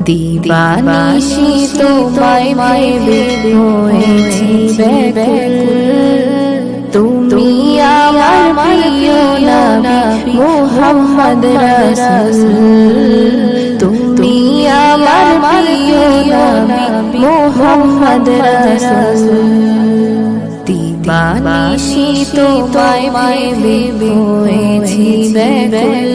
দিবানিশি তোমায় ভেবে হয়েছি ব্যাকুল। তুমি আমার প্রিয় নবী মুহাম্মদ রাসূল, তুমি আমার প্রিয় নবী মুহাম্মদ রাসূল। দিবানিশি তোমায় ভেবে হয়েছি ব্যাকুল।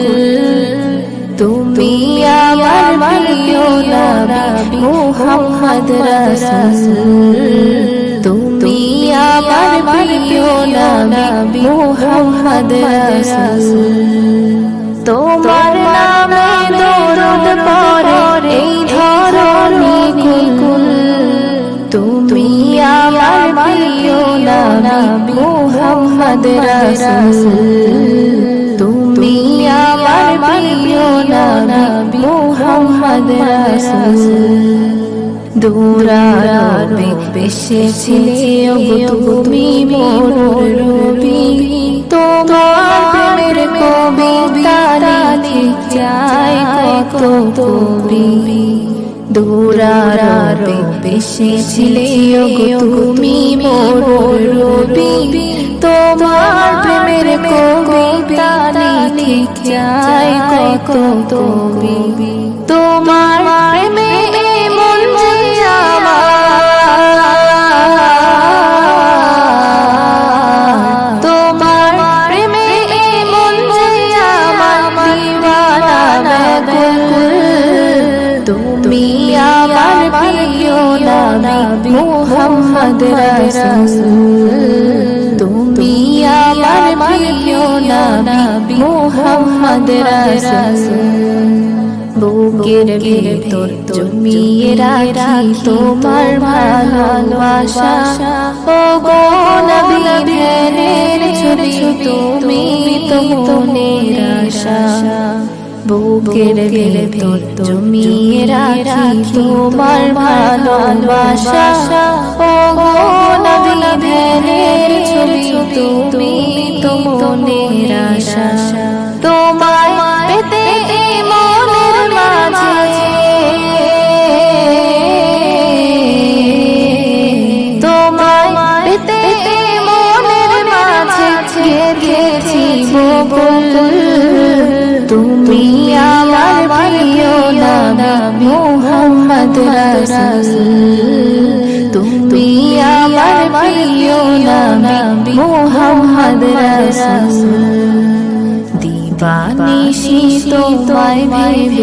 তুমি আমার প্রিয় নবী মুহাম্মদ রাসূল, তুমি আমার প্রিয় নবী মুহাম্মদ রাসূল। তোমার নামে দরুদ পড়ে এই ধরণী কুল। তুমি আমার প্রিয় নবী মুহাম্মদ রাসূল, তুমি আমার প্রিয় নবী মুহাম্মদ রাসূল। দূরারবে এসেছিলে ওগো তুমি মোর রবি, তোমার প্রেমের কবিতা লিখে যায় কত কবি। দূরারবে এসেছিলে ওগো তুমি মোর রবি, তোমার প্রেমের কবিতা লিখে যায় কত কবি। তোমার প্রেমে মন যে আমার, তোমার প্রেমে মন যে আমার দিওয়ানা ব্যাকুল। তুমি আমার প্রিয় নবী মুহাম্মদ রাসূল, তুমি আমার প্রিয় নবী মুহাম্মদ রাসূল। বুকের ভেতর জমিয়ে রাখি তোমার ভালোবাসা, ওগো নবী ধ্যানের ছবি তুমি তো মনের আশা। বুকের ভেতর জমিয়ে রাখি তোমার ভালোবাসা, ওগো নবী ধ্যানের ছবি তুমি তো মনের আশা। তোমায় পেতে মনের মাঝে, তোমায় পেতে মনের মাঝে গেছি বকুল। তুমি আমার প্রিয় নবী মুহাম্মদ রাসূল, তুমি আমার প্রিয় নবী মুহাম্মদ রাসূল। দিবানিশি তোমায় ভেবে